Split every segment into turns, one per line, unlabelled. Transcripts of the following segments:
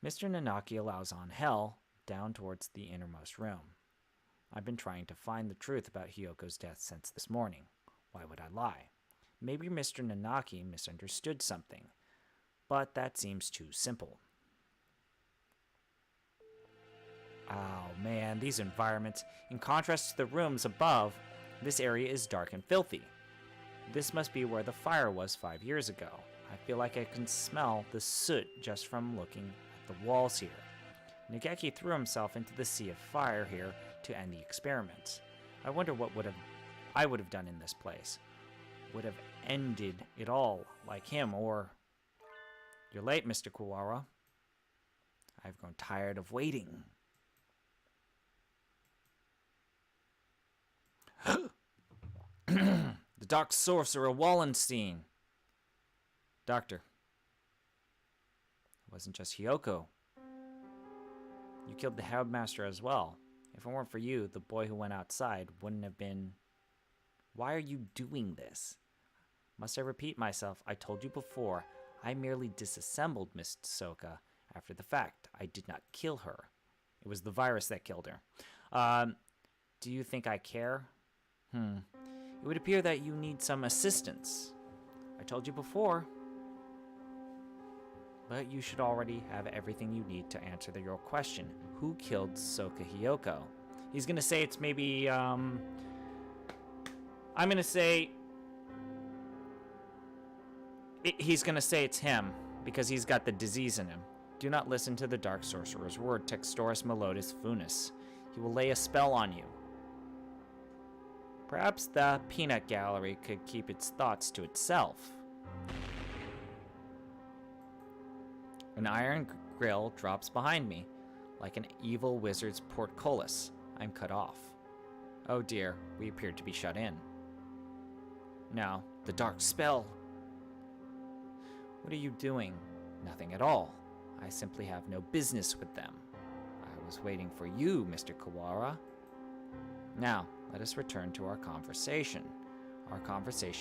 Mr. Nanaki allows on hell down towards the innermost room. I've been trying to find the truth about Hiyoko's death since this morning. Why would I lie? Maybe Mr. Nanaki misunderstood something, but that seems too simple. Oh man, these environments. In contrast to the rooms above, this area is dark and filthy. This must be where the fire was 5 years ago. I feel like I can smell the soot just from looking at the walls here. Nageki threw himself into the sea of fire here to end the experiment. I wonder what I would have done in this place. Would have ended it all like him, or... You're late, Mr. Kuwara. I've grown tired of waiting. The Dark Sorcerer Wallenstein. Doctor. It wasn't just Hiyoko. You killed the headmaster as well. If it weren't for you, the boy who went outside wouldn't have been... Why are you doing this? Must I repeat myself? I told you before, I merely disassembled Miss Soka after the fact. I did not kill her. It was the virus that killed her. Do you think I care? It would appear that you need some assistance. I told you before. But you should already have everything you need to answer your question. Who killed Soka Hiyoko? He's gonna say it's maybe, I'm gonna say... He's gonna say it's him, because he's got the disease in him. Do not listen to the Dark Sorcerer's word, Textoris Melodus Funis. He will lay a spell on you. Perhaps the peanut gallery could keep its thoughts to itself. An iron grill drops behind me, like an evil wizard's portcullis. I'm cut off. Oh dear, we appear to be shut in. Now, the dark spell. What are you doing? Nothing at all. I simply have no business with them. I was waiting for you, Mr. Kuwara. Now, let us return to our conversation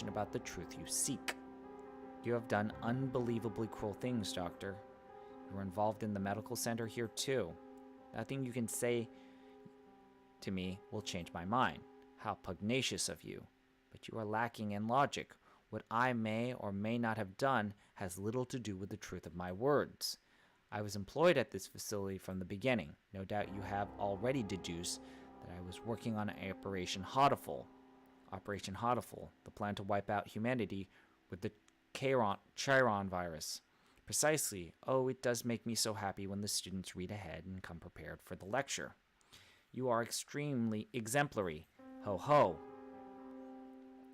about the truth you seek. You have done unbelievably cruel things, Doctor. You were involved in the medical center here too. Nothing you can say to me will change my mind. How pugnacious of you. But you are lacking in logic. What I may or may not have done has little to do with the truth of my words. I was employed at this facility from the beginning. No doubt you have already deduced that I was working on Operation Hatoful. Operation Hatoful, the plan to wipe out humanity with the Chiron virus. Precisely. Oh, it does make me so happy when the students read ahead and come prepared for the lecture. You are extremely exemplary. Ho ho.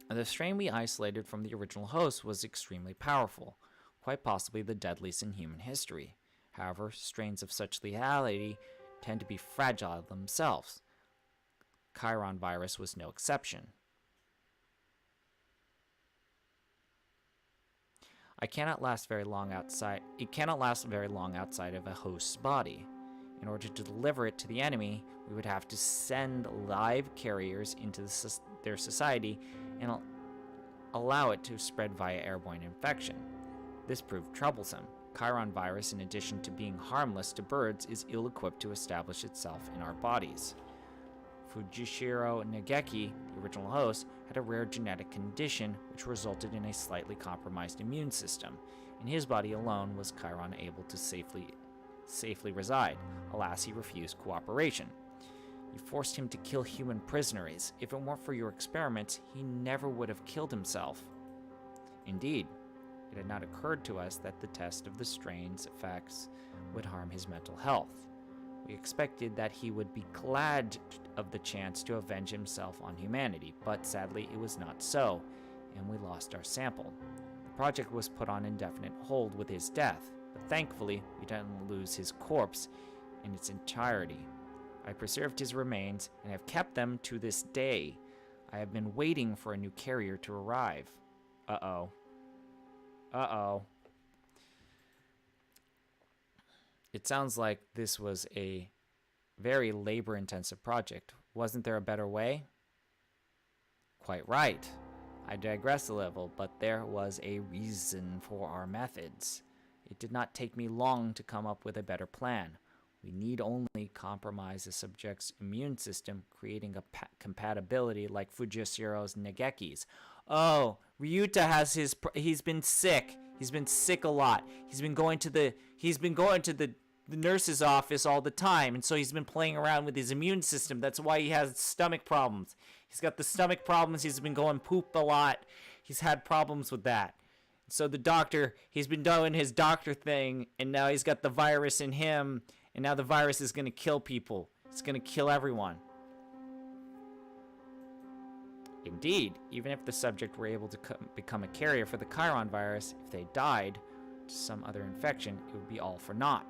The strain we isolated from the original host was extremely powerful, quite possibly the deadliest in human history. However, strains of such lethality tend to be fragile themselves. Chiron virus was no exception. It cannot last very long outside of a host's body. In order to deliver it to the enemy, we would have to send live carriers into their society and allow it to spread via airborne infection. This proved troublesome. Chiron virus, in addition to being harmless to birds, is ill-equipped to establish itself in our bodies. Fujishiro Nageki, the original host, had a rare genetic condition which resulted in a slightly compromised immune system. In his body alone was Chiron able to safely reside. Alas, he refused cooperation. You forced him to kill human prisoners. If it weren't for your experiments, he never would have killed himself. Indeed, it had not occurred to us that the test of the strain's effects would harm his mental health. We expected that he would be glad of the chance to avenge himself on humanity, but sadly it was not so, and we lost our sample. The project was put on indefinite hold with his death, but thankfully we didn't lose his corpse in its entirety. I preserved his remains and have kept them to this day. I have been waiting for a new carrier to arrive. Uh-oh. Uh-oh. It sounds like this was a very labor-intensive project. Wasn't there a better way? Quite right. I digress a little, but there was a reason for our methods. It did not take me long to come up with a better plan. We need only compromise the subject's immune system, creating a compatibility like Fujisiro's Negeki's. Oh, Ryuta has he's been sick. He's been sick a lot. He's been going to the nurse's office all the time, and so he's been playing around with his immune system. That's why he has stomach problems. He's got the stomach problems. He's been going poop a lot. He's had problems with that. So the doctor, he's been doing his doctor thing, and now he's got the virus in him, and now the virus is going to kill people. It's going to kill everyone. Indeed, even if the subject were able to become a carrier for the Chiron virus, if they died to some other infection, it would be all for naught.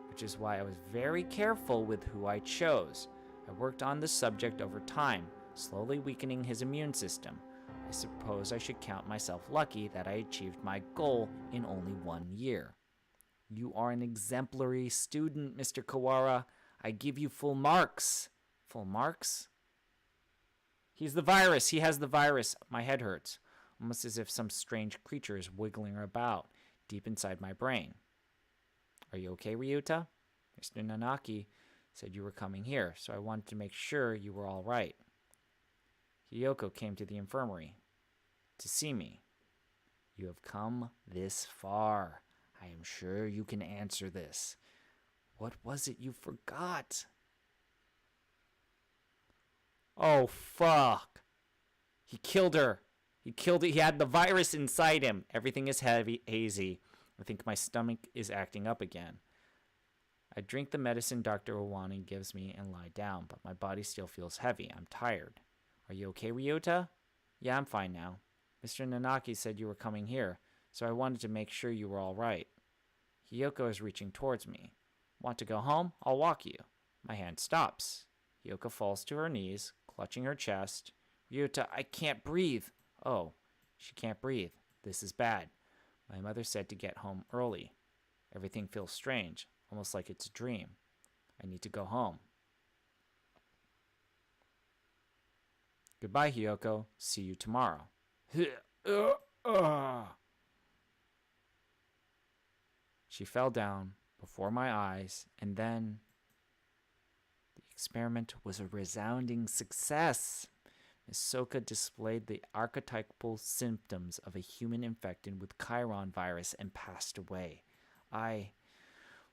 Which is why I was very careful with who I chose. I worked on the subject over time, slowly weakening his immune system. I suppose I should count myself lucky that I achieved my goal in only 1 year. You are an exemplary student, Mr. Kawara. I give you full marks. Full marks? He's the virus. He has the virus. My head hurts, almost as if some strange creature is wiggling about deep inside my brain. Are you okay, Ryuta? Mr. Nanaki said you were coming here, so I wanted to make sure you were all right. Hiyoko came to the infirmary to see me. You have come this far. I am sure you can answer this. What was it you forgot? Oh, fuck. He killed her. He killed it. He had the virus inside him. Everything is hazy. I think my stomach is acting up again. I drink the medicine Dr. Owani gives me and lie down, but my body still feels heavy. I'm tired. Are you okay, Ryota? Yeah, I'm fine now. Mr. Nanaki said you were coming here, so I wanted to make sure you were all right. Hiyoko is reaching towards me. Want to go home? I'll walk you. My hand stops. Hiyoko falls to her knees, clutching her chest. Ryota, I can't breathe. Oh, she can't breathe. This is bad. My mother said to get home early. Everything feels strange, almost like it's a dream. I need to go home. Goodbye, Hiyoko. See you tomorrow. She fell down before my eyes, and then the experiment was a resounding success. Miss Soka displayed the archetypal symptoms of a human infected with Chiron virus and passed away.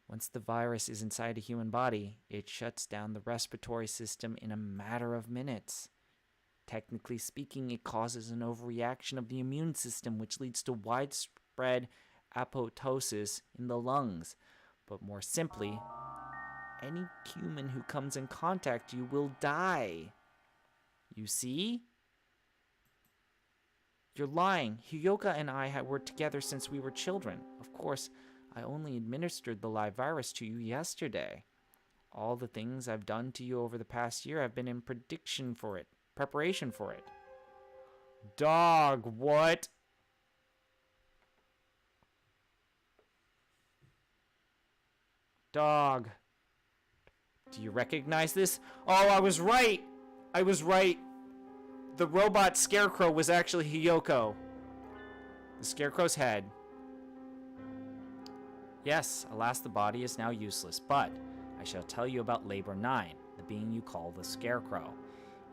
Once the virus is inside a human body, it shuts down the respiratory system in a matter of minutes. Technically speaking, it causes an overreaction of the immune system, which leads to widespread apoptosis in the lungs. But more simply, any human who comes in contact with you will die. You see? You're lying. Hiyoko and I were together since we were children. Of course, I only administered the live virus to you yesterday. All the things I've done to you over the past year have been in preparation for it. Dog, what? Dog. Do you recognize this? Oh, I was right. The robot scarecrow was actually Hiyoko. The scarecrow's head. Yes, alas, the body is now useless, but I shall tell you about Labor 9, the being you call the scarecrow.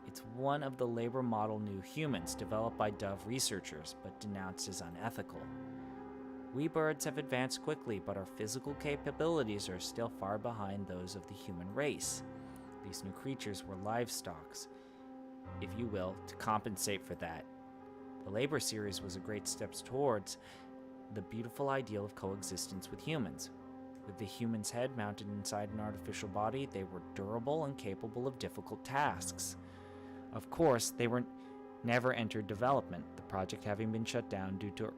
It's one of the labor model new humans developed by Dove researchers, but denounced as unethical. We birds have advanced quickly, but our physical capabilities are still far behind those of the human race. These new creatures were livestock, if you will, to compensate for that. The Labor series was a great step towards the beautiful ideal of coexistence with humans. With the human's head mounted inside an artificial body, they were durable and capable of difficult tasks. Of course, they were never entered development, the project having been shut down due to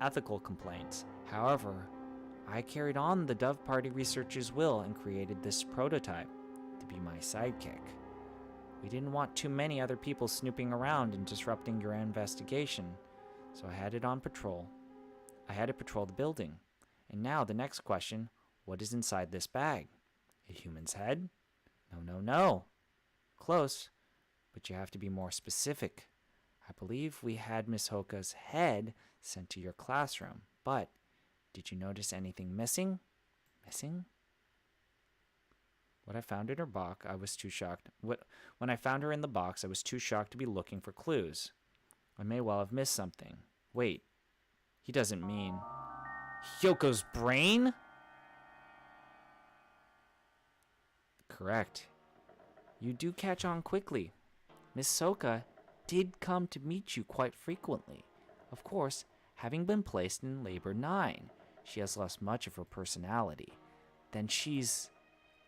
ethical complaints. However, I carried on the Dove Party researchers' will and created this prototype to be my sidekick. We didn't want too many other people snooping around and disrupting your investigation, so I had it on patrol. I had it patrol the building. And now the next question, what is inside this bag? A human's head? No. Close, but you have to be more specific. I believe we had Miss Hoka's head sent to your classroom, but Did you notice anything missing? Missing? When I found in her box, I was too shocked. When I found her in the box, I was too shocked to be looking for clues. I may well have missed something. Wait, he doesn't mean Hyoko's brain? Correct. You do catch on quickly. Miss Soka did come to meet you quite frequently. Of course, having been placed in labor 9, she has lost much of her personality. Then she's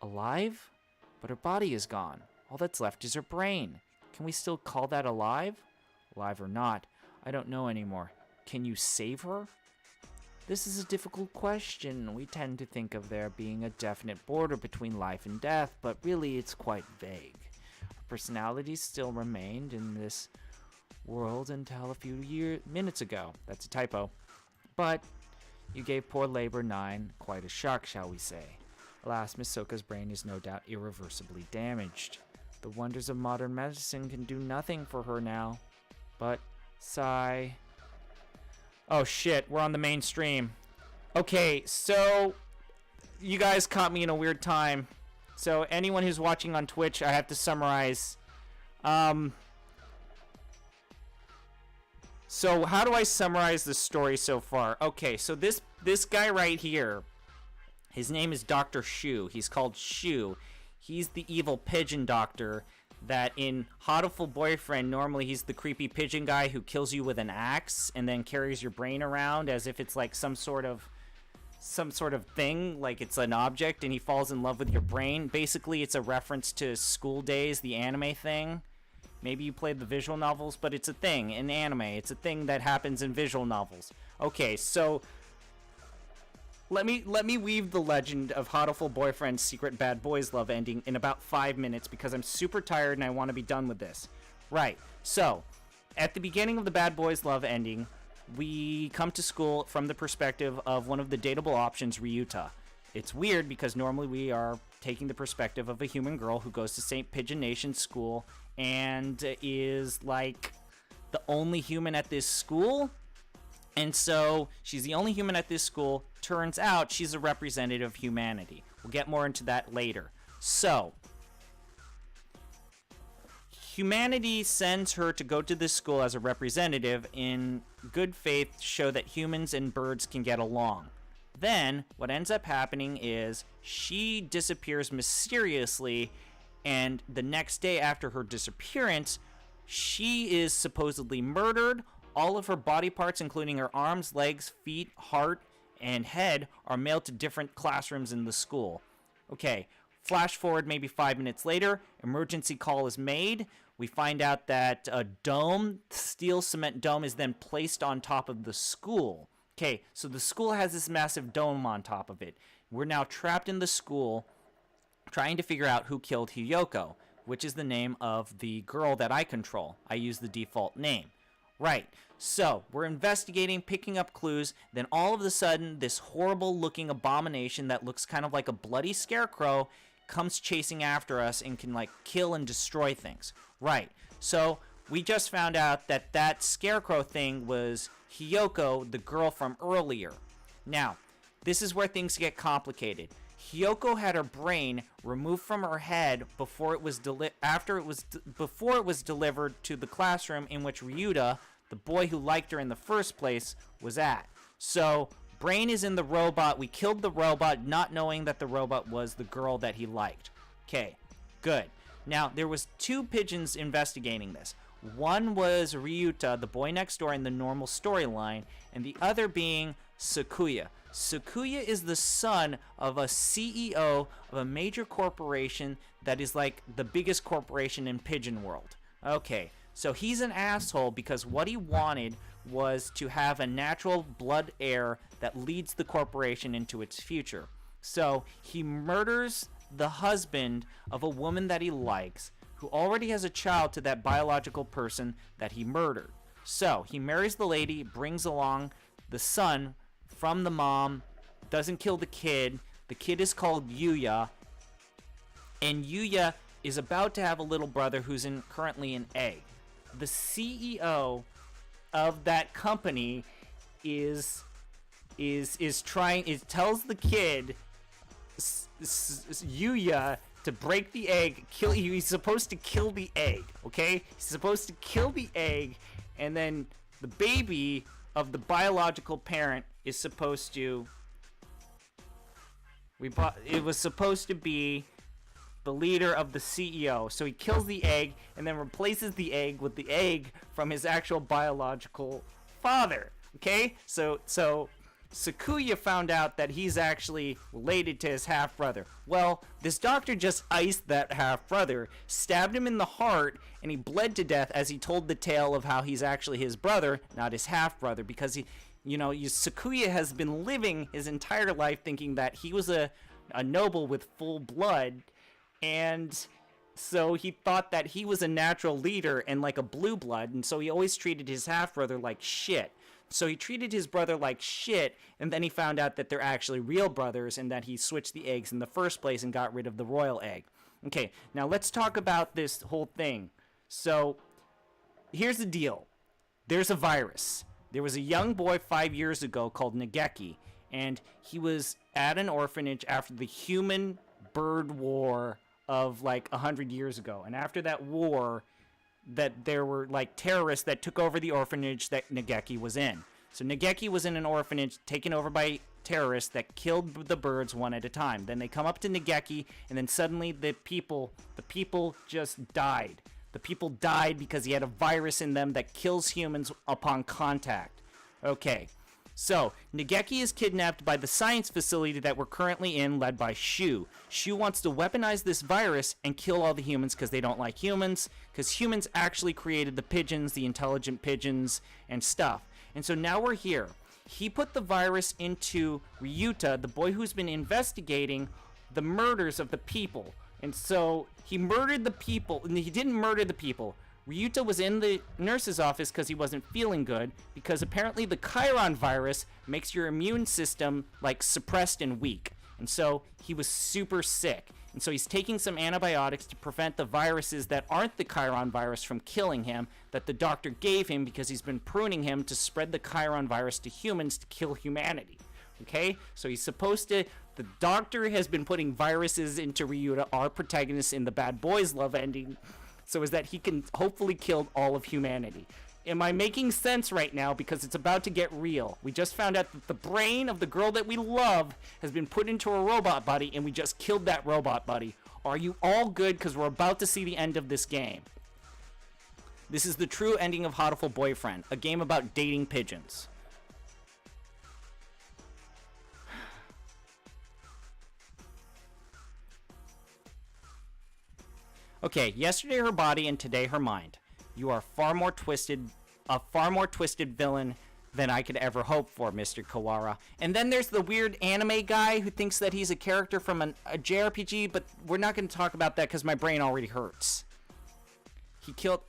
alive? But her body is gone. All that's left is her brain. Can we still call that alive? Alive or not, I don't know anymore. Can you save her? This is a difficult question. We tend to think of there being a definite border between life and death, but really it's quite vague. Her personality still remained in this world until a few minutes ago. That's a typo. But you gave poor Labor 9 quite a shock, shall we say. Alas, Miss Soka's brain is no doubt irreversibly damaged. The wonders of modern medicine can do nothing for her now. But, sigh. Oh shit, we're on the mainstream. Okay, so you guys caught me in a weird time. So anyone who's watching on Twitch, I have to summarize. So how do I summarize the story so far? Okay, so this guy right here, his name is Dr. Shu. He's called Shu. He's the evil pigeon doctor that in Hatoful Boyfriend, normally he's the creepy pigeon guy who kills you with an axe and then carries your brain around as if it's like some sort of thing, like it's an object, and he falls in love with your brain. Basically, it's a reference to School Days, the anime thing. Maybe you played the visual novels, but it's a thing in anime. It's a thing that happens in visual novels. Okay, so let me weave the legend of Hatoful Boyfriend's secret bad boys love ending in about 5 minutes because I'm super tired and I want to be done with this. Right. So, at the beginning of the bad boys love ending, we come to school from the perspective of one of the dateable options, Ryuta. It's weird because normally we are taking the perspective of a human girl who goes to St. Pigeon Nation School and is like the only human at this school. And so she's the only human at this school. Turns out she's a representative of humanity. We'll get more into that later. So, humanity sends her to go to this school as a representative in good faith to show that humans and birds can get along. Then, what ends up happening is she disappears mysteriously, and the next day after her disappearance, she is supposedly murdered. All of her body parts, including her arms, legs, feet, heart, and head, are mailed to different classrooms in the school. Okay, flash forward maybe 5 minutes later, emergency call is made. We find out that a dome, steel cement dome, is then placed on top of the school. Okay, so the school has this massive dome on top of it. We're now trapped in the school trying to figure out who killed Hiyoko, which is the name of the girl that I control. I use the default name. Right, so we're investigating, picking up clues, then all of a sudden this horrible looking abomination that looks kind of like a bloody scarecrow comes chasing after us and can like kill and destroy things. Right, so we just found out that that scarecrow thing was Hiyoko, the girl from earlier. Now, this is where things get complicated. Hiyoko had her brain removed from her head before it was before it was delivered to the classroom in which Ryuta, the boy who liked her in the first place, was at. So, brain is in the robot. We killed the robot, not knowing that the robot was the girl that he liked. Okay, good. Now, there was 2 pigeons investigating this. One was Ryuta, the boy next door in the normal storyline, and the other being Sakuya. Sakuya is the son of a CEO of a major corporation that is like the biggest corporation in Pigeon World. Okay, so he's an asshole because what he wanted was to have a natural blood heir that leads the corporation into its future. So he murders the husband of a woman that he likes, who already has a child to that biological person that he murdered. So he marries the lady, brings along the son from the mom, doesn't kill the kid. The kid is called Yuya, and Yuya is about to have a little brother who's currently an egg. The CEO of that company is tells the kid Yuya to break the egg. He's supposed to kill the egg. Okay, he's supposed to kill the egg, and then the baby of the biological parent is supposed to. It was supposed to be the leader of the CEO. So he kills the egg and then replaces the egg with the egg from his actual biological father. Okay? So Sakuya found out that he's actually related to his half-brother. Well, this doctor just iced that half-brother, stabbed him in the heart, and he bled to death as he told the tale of how he's actually his brother, not his half-brother, because Sakuya has been living his entire life thinking that he was a noble with full blood, and so he thought that he was a natural leader and like a blue blood, and so he always treated his half-brother like shit. So he treated his brother like shit, and then he found out that they're actually real brothers and that he switched the eggs in the first place and got rid of the royal egg. Okay, now let's talk about this whole thing. So here's the deal. There's a virus. There was a young boy 5 years ago called Nageki, and he was at an orphanage after the human-bird war of like 100 years ago. And after that war, that there were like terrorists that took over the orphanage that Nageki was in. So Nageki was in an orphanage taken over by terrorists that killed the birds one at a time. Then they come up to Nageki, and then suddenly the people just died. The people died because he had a virus in them that kills humans upon contact. Okay, so Nageki is kidnapped by the science facility that we're currently in, led by Shu. Shu wants to weaponize this virus and kill all the humans because they don't like humans, because humans actually created the pigeons, the intelligent pigeons, and stuff. And so now we're here. He put the virus into Ryuta, the boy who's been investigating the murders of the people. And so he murdered the people, and he didn't murder the people. Ryuta was in the nurse's office because he wasn't feeling good, because apparently the Chiron virus makes your immune system like suppressed and weak. And so he was super sick. And so he's taking some antibiotics to prevent the viruses that aren't the Chiron virus from killing him, that the doctor gave him because he's been pruning him to spread the Chiron virus to humans to kill humanity. Okay? So he's supposed to... The doctor has been putting viruses into Ryuta, our protagonist in the Bad Boys Love ending, so is that he can hopefully kill all of humanity. Am I making sense right now? Because it's about to get real. We just found out that the brain of the girl that we love has been put into a robot body, and we just killed that robot buddy. Are you all good? Because we're about to see the end of this game. This is the true ending of Hatoful Boyfriend, a game about dating pigeons. Okay, yesterday her body and today her mind. You are a far more twisted villain than I could ever hope for, Mr. Kawara. And then there's the weird anime guy who thinks that he's a character from a JRPG, but we're not going to talk about that because my brain already hurts.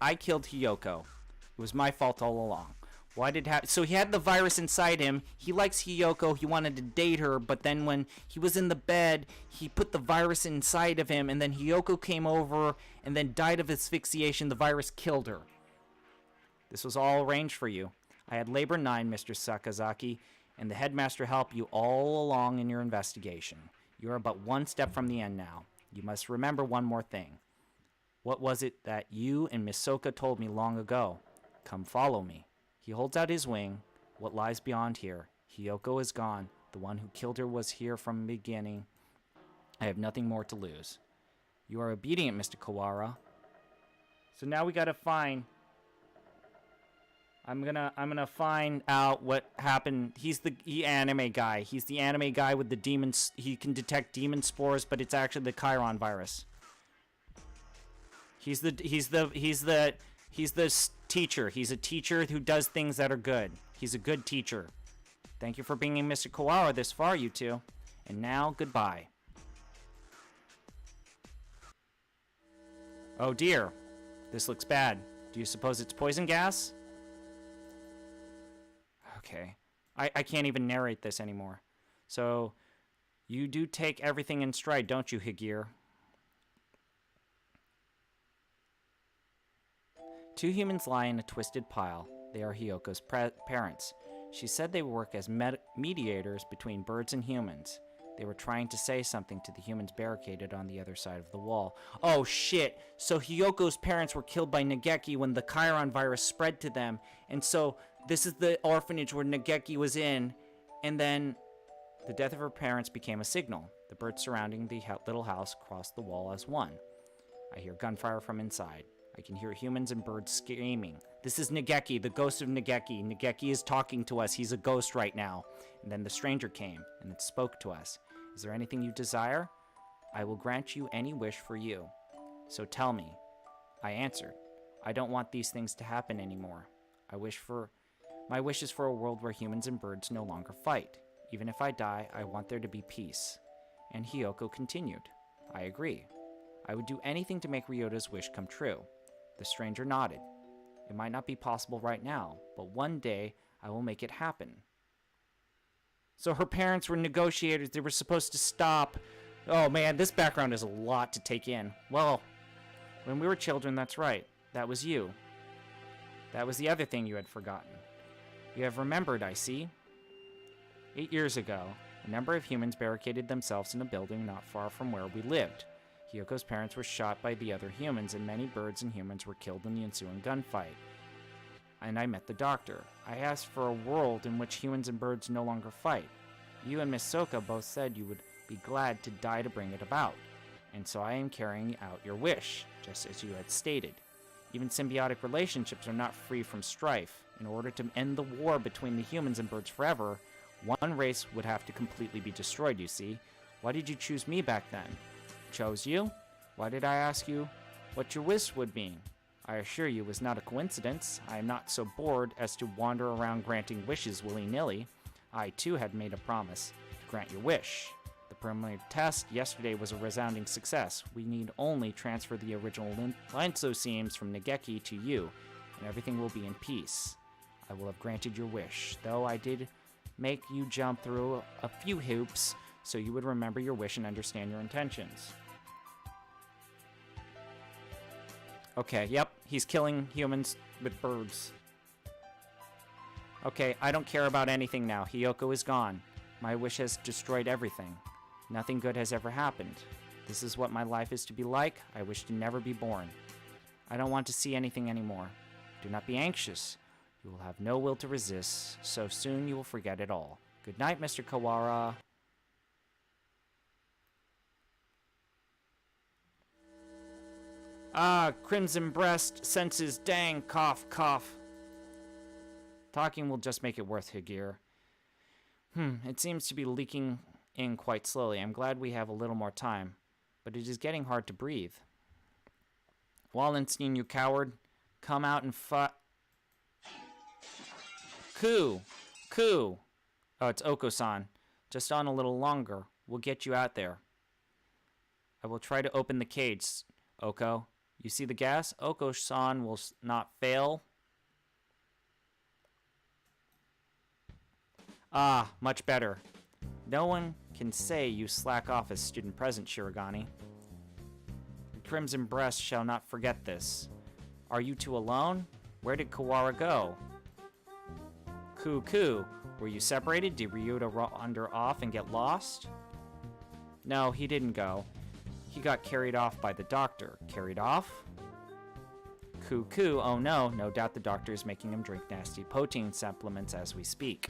I killed Hiyoko. It was my fault all along. Why did so he had the virus inside him. He likes Hiyoko. He wanted to date her, but then when he was in the bed, he put the virus inside of him, and then Hiyoko came over and then died of asphyxiation. The virus killed her. This was all arranged for you. I had Labor 9, Mr. Sakazaki, and the headmaster helped you all along in your investigation. You are but one step from the end now. You must remember one more thing. What was it that you and Miss Soka told me long ago? Come follow me. He holds out his wing. What lies beyond here? Hiyoko is gone. The one who killed her was here from the beginning. I have nothing more to lose. You are obedient, Mr. Kawara. So now we gotta find... I'm gonna find out what happened. He's the anime guy. He's the anime guy with the demons. He can detect demon spores, but it's actually the Chiron virus. He's the teacher. He's a teacher who does things that are good. He's a good teacher. Thank you for bringing Mr. Kawara this far, you two. And now, goodbye. Oh dear. This looks bad. Do you suppose it's poison gas? Okay. I can't even narrate this anymore. So, you do take everything in stride, don't you, Higir? Two humans lie in a twisted pile. They are Hiyoko's parents. She said they work as mediators between birds and humans. They were trying to say something to the humans barricaded on the other side of the wall. Oh shit! So Hiyoko's parents were killed by Nageki when the Chiron virus spread to them, and so this is the orphanage where Nageki was in, and then the death of her parents became a signal. The birds surrounding the little house crossed the wall as one. I hear gunfire from inside. I can hear humans and birds screaming. This is Nageki, the ghost of Nageki. Nageki is talking to us. He's a ghost right now. And then the stranger came, and it spoke to us. Is there anything you desire? I will grant you any wish for you. So tell me. I answered. I don't want these things to happen anymore. My wish is for a world where humans and birds no longer fight. Even if I die, I want there to be peace. And Hiyoko continued. I agree. I would do anything to make Ryota's wish come true. The stranger nodded. It might not be possible right now, but one day I will make it happen. So her parents were negotiators. They were supposed to stop. Oh man, this background is a lot to take in. Well, when we were children, that's right. That was you. That was the other thing you had forgotten. You have remembered, I see. 8 years ago, a number of humans barricaded themselves in a building not far from where we lived. Hiyoko's parents were shot by the other humans, and many birds and humans were killed in the ensuing gunfight. And I met the doctor. I asked for a world in which humans and birds no longer fight. You and Miss Soka both said you would be glad to die to bring it about. And so I am carrying out your wish, just as you had stated. Even symbiotic relationships are not free from strife. In order to end the war between the humans and birds forever, one race would have to completely be destroyed, you see. Why did you choose me back then? Chose you? Why did I ask you what your wish would be? I assure you it was not a coincidence. I am not so bored as to wander around granting wishes willy-nilly. I, too, had made a promise to grant your wish. The preliminary test yesterday was a resounding success. We need only transfer the original lysosomes from Nageki to you, and everything will be in peace. I will have granted your wish, though I did make you jump through a few hoops so you would remember your wish and understand your intentions. Okay, yep, he's killing humans with birds. Okay, I don't care about anything now. Hiyoko is gone. My wish has destroyed everything. Nothing good has ever happened. This is what my life is to be like. I wish to never be born. I don't want to see anything anymore. Do not be anxious. You will have no will to resist, so soon you will forget it all. Good night, Mr. Kawara. Ah, crimson breast, senses, dang, cough, cough. Talking will just make it worth Higir. It seems to be leaking in quite slowly. I'm glad we have a little more time, but it is getting hard to breathe. Wallenstein, you coward. Come out and fight. Ku! Ku! Oh, it's Oko-san. Just on a little longer. We'll get you out there. I will try to open the cage, Oko. You see the gas? Oko-san will not fail. Ah, much better. No one can say you slack off as student present, Shirogane. The Crimson Breast shall not forget this. Are you two alone? Where did Kawara go? Ku, were you separated? Did Ryuta wander off and get lost? No, he didn't go. He got carried off by the doctor. Carried off? Ku, oh no, no doubt the doctor is making him drink nasty protein supplements as we speak.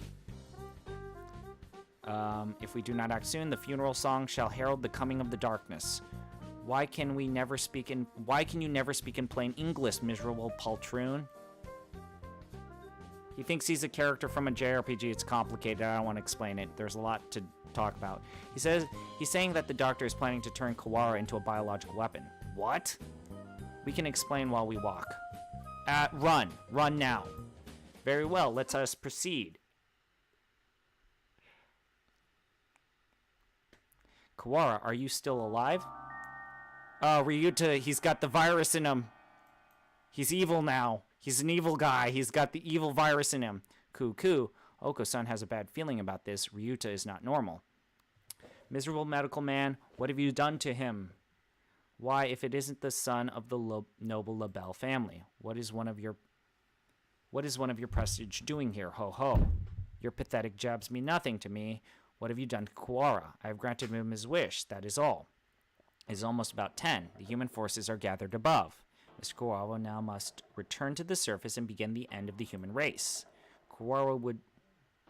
If we do not act soon, the funeral song shall herald the coming of the darkness. Why can you never speak in plain English, miserable poltroon? He thinks he's a character from a JRPG. It's complicated. I don't want to explain it. There's a lot to talk about. He's saying that the doctor is planning to turn Kawara into a biological weapon. What? We can explain while we walk. Run now. Very well. Let us proceed. Kawara, are you still alive? Oh, Ryuta, he's got the virus in him. He's evil now. He's an evil guy. He's got the evil virus in him. Ku, Oko-san has a bad feeling about this. Ryuta is not normal. Miserable medical man, what have you done to him? Why, if it isn't the son of the noble LaBelle family, what is one of your prestige doing here? Ho ho. Your pathetic jabs mean nothing to me. What have you done to Kuwara? I have granted him his wish, that is all. It is almost about 10. The human forces are gathered above. Mr. Kuwara now must return to the surface and begin the end of the human race. Kuwara would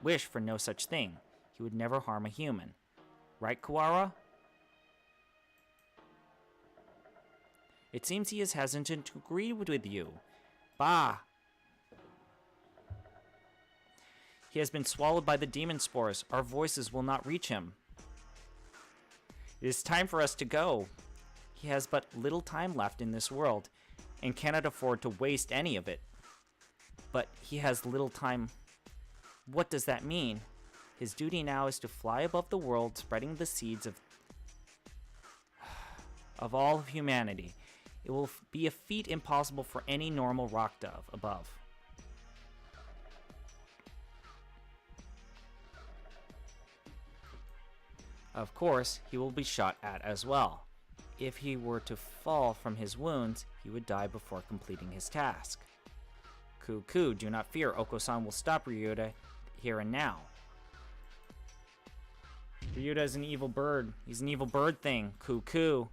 wish for no such thing. He would never harm a human. Right, Kuwara? It seems he is hesitant to agree with you. Bah! He has been swallowed by the demon spores. Our voices will not reach him. It is time for us to go. He has but little time left in this world, and cannot afford to waste any of it. But he has little time. What does that mean? His duty now is to fly above the world, spreading the seeds of all of humanity. It will be a feat impossible for any normal rock dove above. Of course, he will be shot at as well. If he were to fall from his wounds, he would die before completing his task. Cuckoo, do not fear. Oko-san will stop Ryuta here and now. Ryuta is an evil bird. He's an evil bird thing. Cuckoo.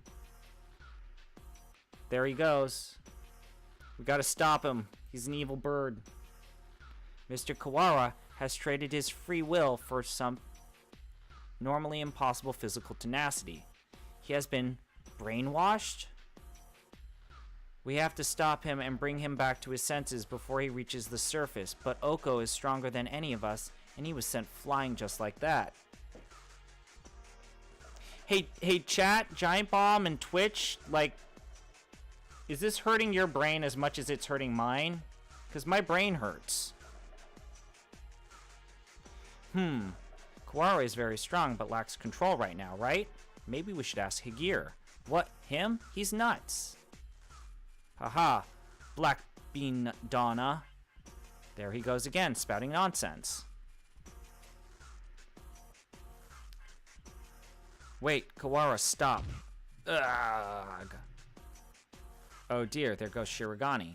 There he goes. We gotta stop him. He's an evil bird. Mr. Kuwara has traded his free will for some normally impossible physical tenacity. He has been brainwashed? We have to stop him and bring him back to his senses before he reaches the surface, but Oko is stronger than any of us, and he was sent flying just like that. Hey chat, Giant Bomb and Twitch, like, is this hurting your brain as much as it's hurting mine? Because my brain hurts. Kuwara is very strong, but lacks control right now, right? Maybe we should ask Higir. What, him? He's nuts. Haha, Black Bean Donna. There he goes again, spouting nonsense. Wait, Kuwara, stop. Ugh. Oh dear, there goes Shirogane.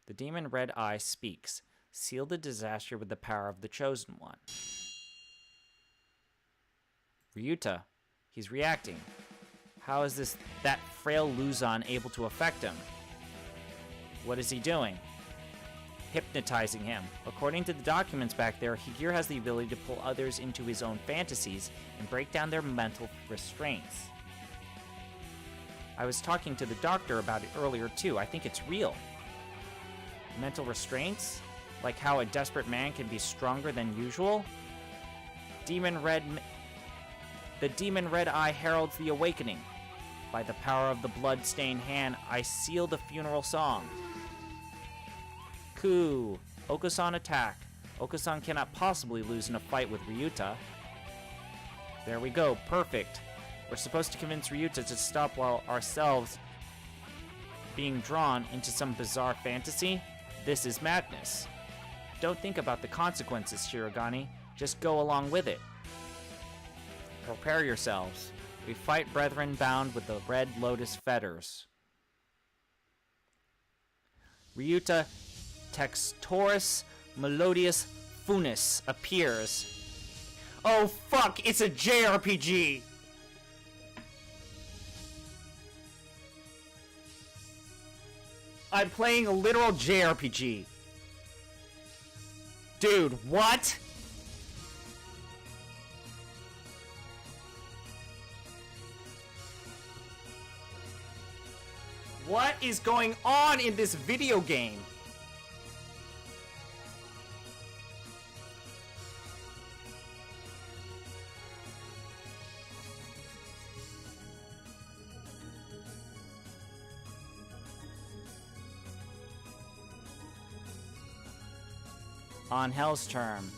The demon Red Eye speaks. Seal the disaster with the power of the Chosen One. Ryuta. He's reacting. How is that frail Luzon able to affect him? What is he doing? Hypnotizing him. According to the documents back there, Higir has the ability to pull others into his own fantasies and break down their mental restraints. I was talking to the doctor about it earlier too. I think it's real. Mental restraints? Like how a desperate man can be stronger than usual? The demon Red Eye heralds the awakening. By the power of the blood-stained hand, I seal the funeral song. Coup. Oko-san attack. Oko-san cannot possibly lose in a fight with Ryuta. There we go. Perfect. We're supposed to convince Ryuta to stop while ourselves being drawn into some bizarre fantasy? This is madness. Don't think about the consequences, Shirogane. Just go along with it. Prepare yourselves. We fight brethren bound with the red lotus fetters. Ryuta Textoris Melodius Funis appears. Oh fuck, it's a JRPG! I'm playing a literal JRPG. Dude, what? What is going on in this video game? On Hell's term.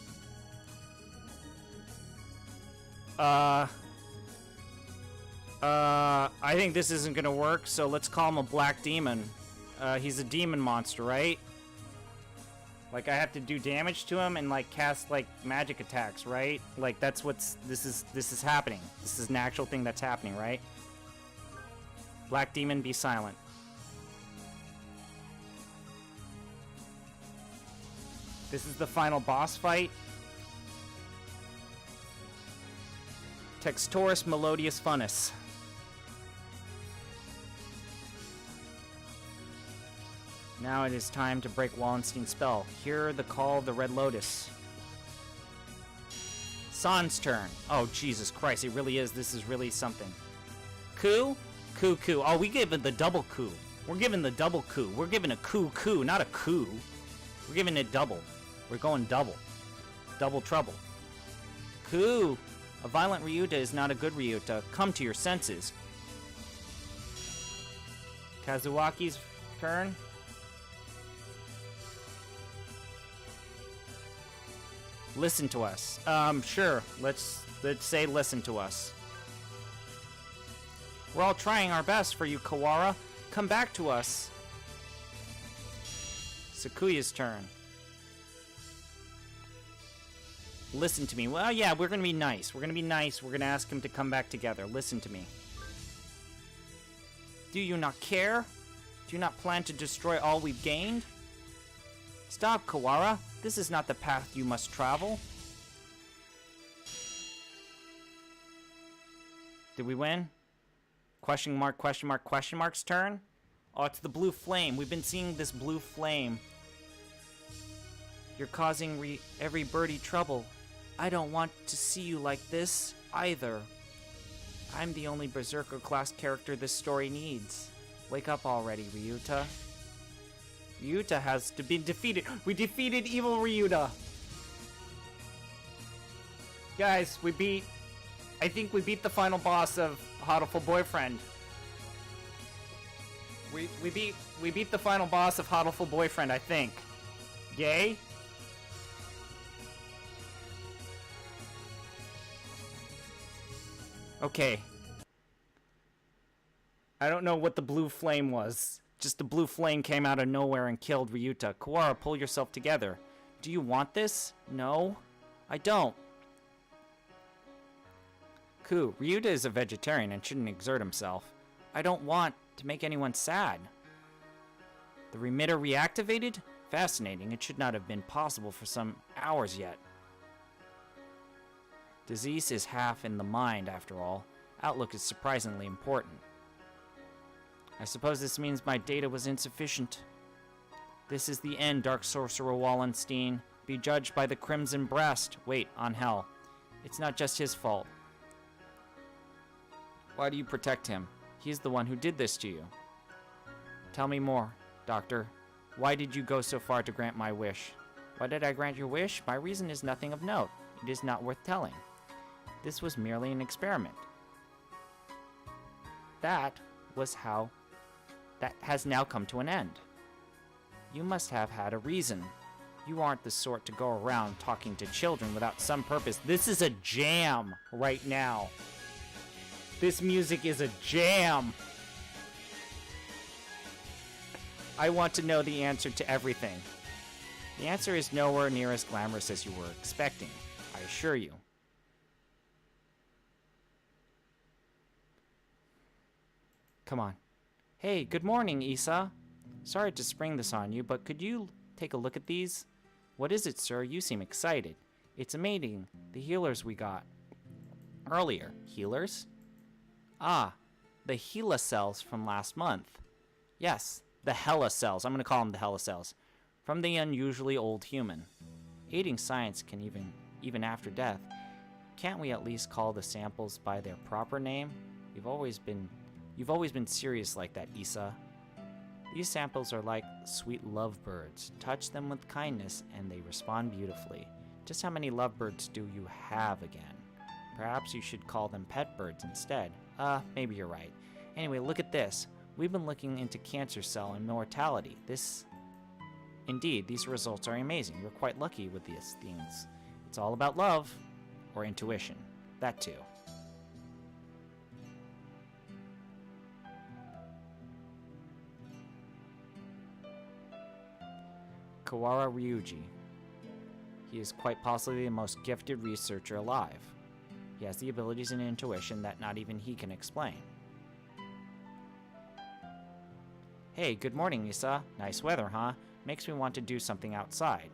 I think this isn't gonna work, so let's call him a black demon. He's a demon monster, right? Like, I have to do damage to him and, like, cast, like, magic attacks, right? Like, that's what's... This is happening. This is an actual thing that's happening, right? Black demon, be silent. This is the final boss fight. Texturous Melodious Funnus. Now it is time to break Wallenstein's spell. Hear the call of the Red Lotus. San's turn. Oh, Jesus Christ, it really is. This is really something. Coup? Coup, coup. Oh, we give it the double coup. We're giving the double coup. We're giving a coup, coup, not a coup. We're giving it double. We're going double. Double trouble. Coup. A violent Ryuta is not a good Ryuta. Come to your senses. Kazuaki's turn. Listen to us. Sure. Let's say listen to us. We're all trying our best for you, Kawara. Come back to us. Sakuya's turn. Listen to me. Well, yeah, we're gonna be nice. We're gonna be nice. We're gonna ask him to come back together. Listen to me. Do you not care? Do you not plan to destroy all we've gained? Stop, Kawara. This is not the path you must travel. Did we win? Question mark, question mark, question mark's turn? Oh, it's the blue flame. We've been seeing this blue flame. You're causing every birdie trouble. I don't want to see you like this, either. I'm the only Berserker class character this story needs. Wake up already, Ryuta. Ryuta has to be defeated. We defeated evil Ryuta. Guys, I think we beat the final boss of Hatoful Boyfriend. We beat the final boss of Hatoful Boyfriend, I think. Yay? Okay. I don't know what the blue flame was. Just the blue flame came out of nowhere and killed Ryuta. Kawara, pull yourself together. Do you want this? No, I don't. Ku, Ryuta is a vegetarian and shouldn't exert himself. I don't want to make anyone sad. The remitter reactivated? Fascinating. It should not have been possible for some hours yet. Disease is half in the mind, after all. Outlook is surprisingly important. I suppose this means my data was insufficient. This is the end, Dark Sorcerer Wallenstein. Be judged by the Crimson Breast. Wait, on hell. It's not just his fault. Why do you protect him? He's the one who did this to you. Tell me more, Doctor. Why did you go so far to grant my wish? Why did I grant your wish? My reason is nothing of note. It is not worth telling. This was merely an experiment. That has now come to an end. You must have had a reason. You aren't the sort to go around talking to children without some purpose. This is a jam right now. This music is a jam. I want to know the answer to everything. The answer is nowhere near as glamorous as you were expecting, I assure you. Come on. Hey, good morning, Issa. Sorry to spring this on you, but could you take a look at these? What is it, sir? You seem excited. It's amazing. The healers we got earlier. Healers? Ah, the Hela cells from last month. Yes, the Hela cells. I'm going to call them the Hela cells. From the unusually old human. Aiding science can even after death. Can't we at least call the samples by their proper name? You've always been serious like that, Issa. These samples are like sweet lovebirds. Touch them with kindness and they respond beautifully. Just how many lovebirds do you have again? Perhaps you should call them pet birds instead. Maybe you're right. Anyway, look at this. We've been looking into cancer cell immortality. Indeed, these results are amazing. We're quite lucky with these things. It's all about love or intuition. That too. Kawara Ryuji. He is quite possibly the most gifted researcher alive. He has the abilities and intuition that not even he can explain. Hey, good morning, Issa. Nice weather, huh? Makes me want to do something outside.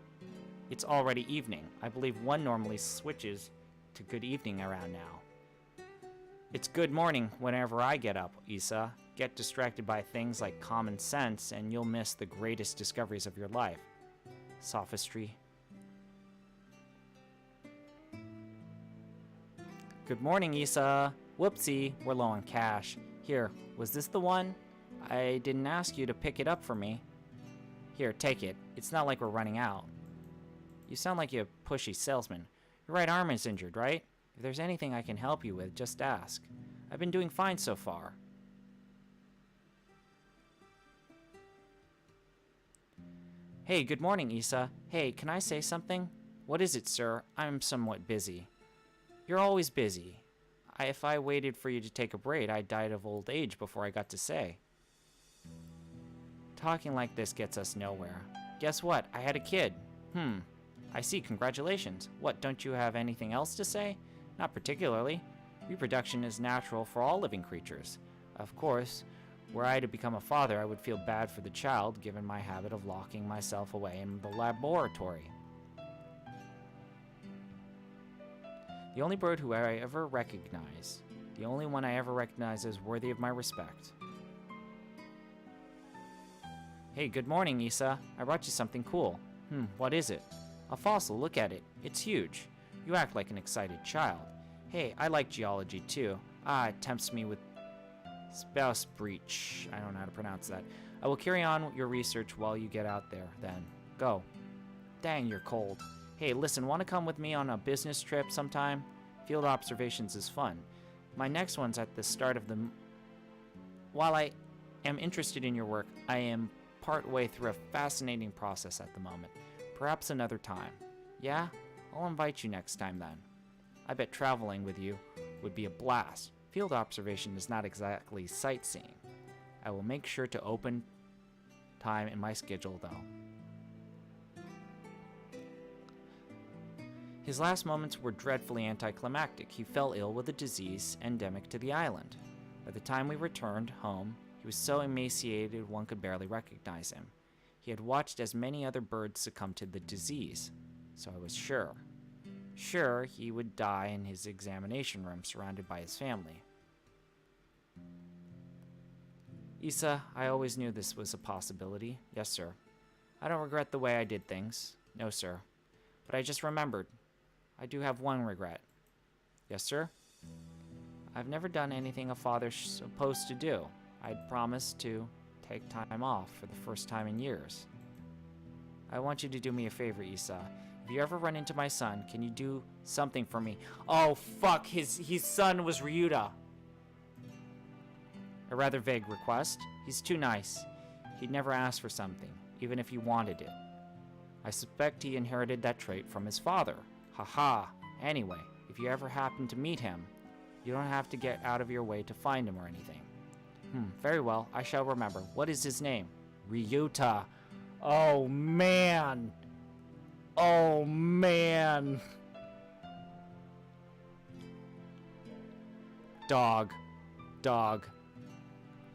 It's already evening. I believe one normally switches to good evening around now. It's good morning whenever I get up, Issa. Get distracted by things like common sense and you'll miss the greatest discoveries of your life. Sophistry. Good morning, Issa. Whoopsie, we're low on cash. Here, was this the one? I didn't ask you to pick it up for me. Here, take it. It's not like we're running out. You sound like a pushy salesman. Your right arm is injured, right? If there's anything I can help you with, just ask. I've been doing fine so far. Hey, good morning, Issa. Hey, can I say something? What is it, sir? I'm somewhat busy. You're always busy. If I waited for you to take a break, I'd died of old age before I got to say. Talking like this gets us nowhere. Guess what? I had a kid. I see. Congratulations. What, don't you have anything else to say? Not particularly. Reproduction is natural for all living creatures. Of course, were I to become a father, I would feel bad for the child, given my habit of locking myself away in the laboratory. The only bird who I ever recognize, the only one I ever recognize as worthy of my respect. Hey, good morning, Issa. I brought you something cool. What is it? A fossil, look at it. It's huge. You act like an excited child. Hey, I like geology too. It tempts me with spouse breach. I don't know how to pronounce that. I will carry on your research while you get out there, then. Go. Dang, you're cold. Hey, listen, want to come with me on a business trip sometime? Field observations is fun. My next one's at the start of the... While I am interested in your work, I am part way through a fascinating process at the moment. Perhaps another time. Yeah? I'll invite you next time then. I bet traveling with you would be a blast. Field observation is not exactly sightseeing. I will make sure to open time in my schedule though. His last moments were dreadfully anticlimactic. He fell ill with a disease endemic to the island. By the time we returned home, he was so emaciated one could barely recognize him. He had watched as many other birds succumb to the disease, so I was sure he would die in his examination room surrounded by his family. Issa, I always knew this was a possibility. Yes, sir. I don't regret the way I did things. No, sir. But I just remembered. I do have one regret. Yes, sir? I've never done anything a father's supposed to do. I'd promised to take time off for the first time in years. I want you to do me a favor, Issa. If you ever run into my son, can you do something for me? Oh, fuck, his son was Ryuta. A rather vague request. He's too nice. He'd never ask for something, even if he wanted it. I suspect he inherited that trait from his father. Haha. Anyway, if you ever happen to meet him, you don't have to get out of your way to find him or anything. Very well, I shall remember. What is his name? Ryuta. Oh, man. Oh, man. Dog.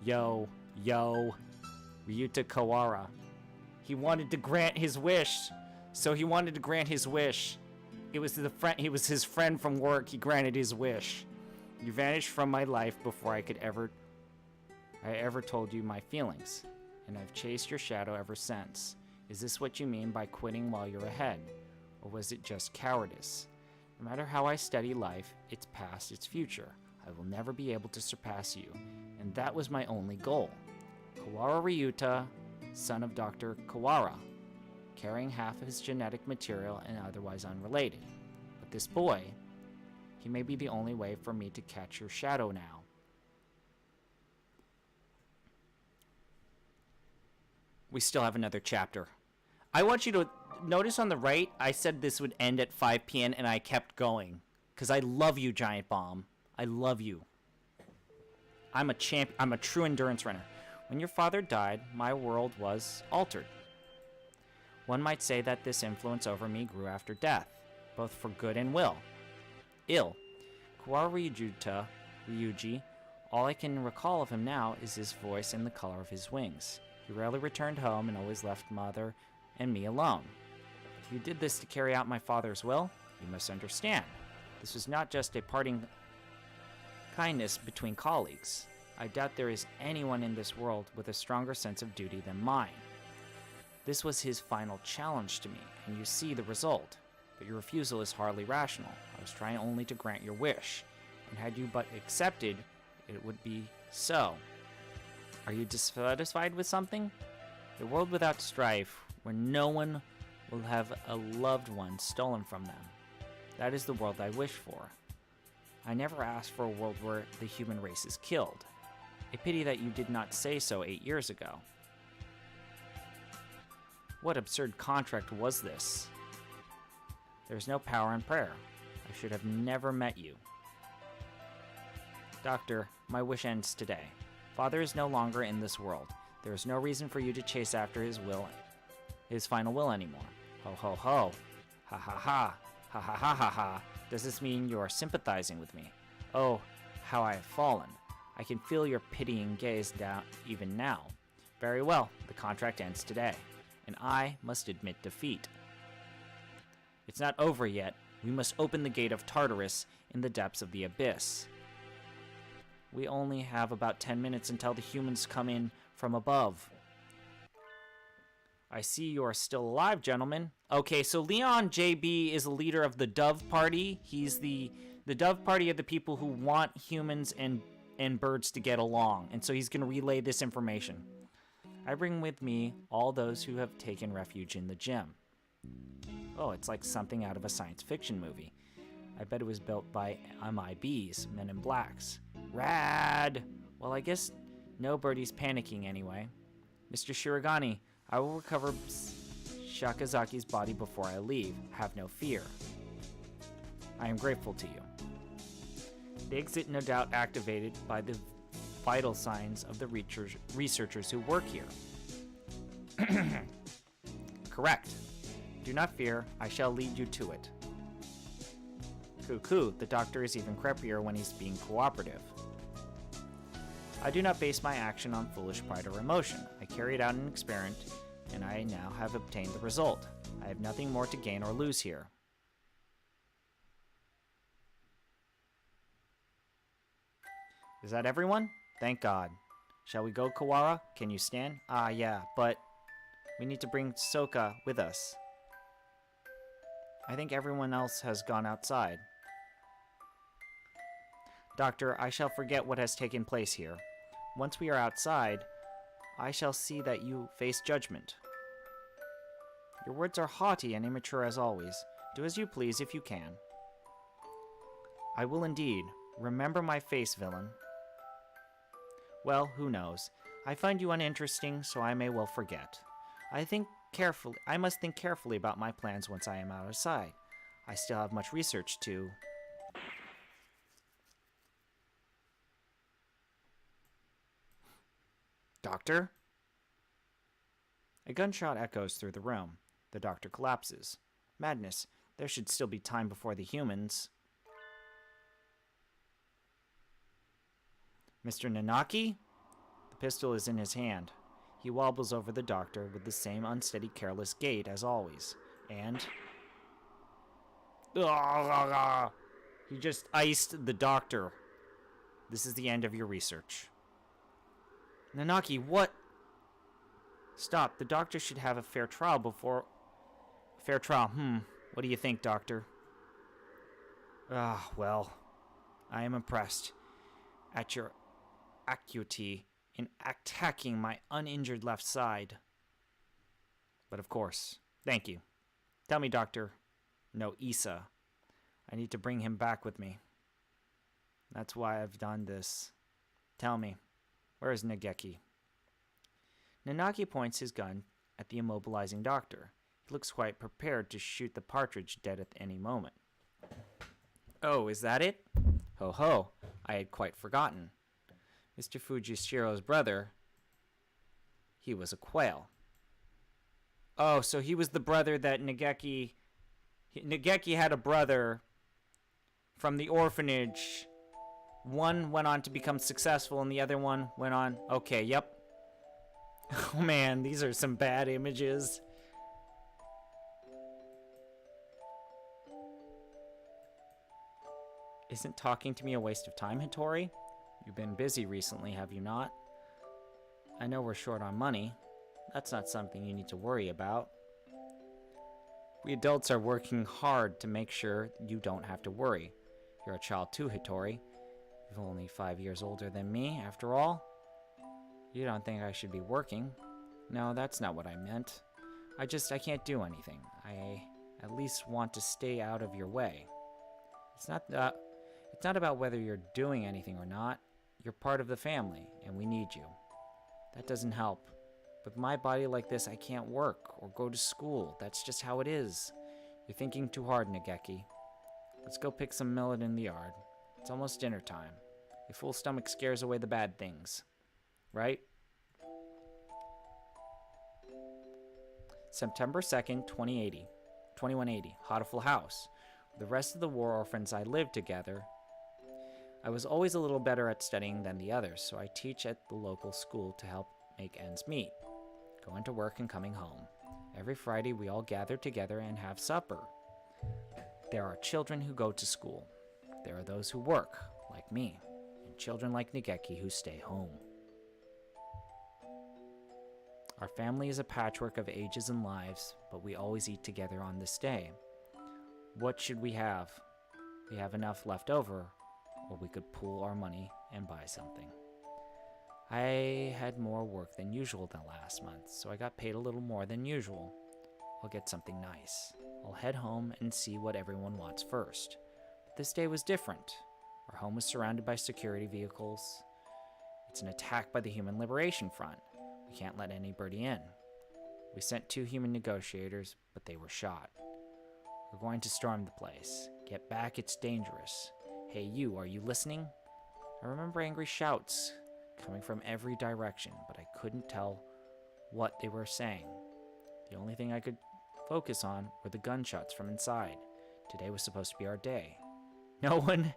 Yo. Ryuta Kawara. He wanted to grant his wish. So he wanted to grant his wish. It was his friend from work. He granted his wish. You vanished from my life before I ever told you my feelings, and I've chased your shadow ever since. Is this what you mean by quitting while you're ahead, or was it just cowardice? No matter how I study life, its past, its future, I will never be able to surpass you, and that was my only goal. Kawara Ryuta, son of Dr. Kawara, carrying half of his genetic material and otherwise unrelated. But this boy, he may be the only way for me to catch your shadow now. We still have another chapter. I want you to notice on the right, I said this would end at 5 p.m. and I kept going. Because I love you, Giant Bomb. I love you. I'm a champ. I'm a true endurance runner. When your father died, my world was altered. One might say that this influence over me grew after death, both for good and ill. Kawara Ryuji, all I can recall of him now is his voice and the color of his wings. He rarely returned home and always left Mother and me alone. You did this to carry out my father's will? You must understand. This was not just a parting kindness between colleagues. I doubt there is anyone in this world with a stronger sense of duty than mine. This was his final challenge to me, and you see the result. But your refusal is hardly rational. I was trying only to grant your wish, and had you but accepted, it would be so. Are you dissatisfied with something? A world without strife, where no one will have a loved one stolen from them. That is the world I wish for. I never asked for a world where the human race is killed. A pity that you did not say so 8 years ago. What absurd contract was this? There is no power in prayer. I should have never met you. Doctor, my wish ends today. Father is no longer in this world. There is no reason for you to chase after his final will anymore. Ho ho ho. Ha ha ha. Ha ha ha ha ha. Does this mean you are sympathizing with me? Oh, how I have fallen. I can feel your pitying gaze down even now. Very well, the contract ends today, and I must admit defeat. It's not over yet. We must open the gate of Tartarus in the depths of the abyss. We only have about 10 minutes until the humans come in from above. I see you are still alive, gentlemen. Okay, so Leon JB is the leader of the Dove Party. He's the Dove Party are the people who want humans and birds to get along. And so he's going to relay this information. I bring with me all those who have taken refuge in the gym. Oh, it's like something out of a science fiction movie. I bet it was built by MIBs, Men in Blacks. Rad! Well, I guess no birdie's panicking anyway. Mr. Shirogane, I will recover Shakazaki's body before I leave. Have no fear. I am grateful to you. The exit no doubt activated by the vital signs of the researchers who work here. Correct. Do not fear, I shall lead you to it. Cuckoo, the doctor is even creppier when he's being cooperative. I do not base my action on foolish pride or emotion. I carried out an experiment, and I now have obtained the result. I have nothing more to gain or lose here. Is that everyone? Thank God. Shall we go, Kawara? Can you stand? Ah, yeah, but we need to bring Soka with us. I think everyone else has gone outside. Doctor, I shall forget what has taken place here. Once we are outside, I shall see that you face judgment. Your words are haughty and immature as always. Do as you please if you can. I will indeed. Remember my face, villain. Well, who knows? I find you uninteresting, so I may well forget. I must think carefully about my plans once I am outside. I still have much research to... Doctor? A gunshot echoes through the room. The doctor collapses. Madness. There should still be time before the humans. Mr. Nanaki? The pistol is in his hand. He wobbles over the doctor with the same unsteady, careless gait as always. And... He just iced the doctor. This is the end of your research. Nanaki, what? Stop. The doctor should have a fair trial before... Fair trial. What do you think, doctor? Well, I am impressed at your acuity in attacking my uninjured left side. But of course, thank you. Tell me, Doctor. No, Issa. I need to bring him back with me. That's why I've done this. Tell me, where is Nageki? Nanaki points his gun at the immobilizing doctor. He looks quite prepared to shoot the partridge dead at any moment. Oh, is that it? Ho ho, I had quite forgotten. Mr. Fujishiro's brother, he was a quail. Oh, so he was the brother that Nageki had a brother from the orphanage. One went on to become successful and the other one went on... Okay, yep. Oh man, these are some bad images. Isn't talking to me a waste of time, Hattori? You've been busy recently, have you not? I know we're short on money. That's not something you need to worry about. We adults are working hard to make sure you don't have to worry. You're a child too, Hattori. You're only 5 years older than me, after all. You don't think I should be working? No, that's not what I meant. I can't do anything. I at least want to stay out of your way. It's not about whether you're doing anything or not. You're part of the family, and we need you. That doesn't help. With my body like this, I can't work or go to school. That's just how it is. You're thinking too hard, Nageki. Let's go pick some millet in the yard. It's almost dinner time. A full stomach scares away the bad things. Right? September 2nd, 2180, Hatoful House. With the rest of the war orphans I lived together, I was always a little better at studying than the others, so I teach at the local school to help make ends meet, going to work and coming home. Every Friday we all gather together and have supper. There are children who go to school. There are those who work, like me, and children like Nageki who stay home. Our family is a patchwork of ages and lives, but we always eat together on this day. What should we have? We have enough left over, or we could pool our money and buy something. I had more work than usual than last month, so I got paid a little more than usual. I'll get something nice. I'll head home and see what everyone wants first. But this day was different. Our home was surrounded by security vehicles. It's an attack by the Human Liberation Front. We can't let anybody in. We sent 2 human negotiators, but they were shot. We're going to storm the place. Get back, it's dangerous. Hey you, are you listening? I remember angry shouts coming from every direction, but I couldn't tell what they were saying. The only thing I could focus on were the gunshots from inside. Today was supposed to be our day. No one,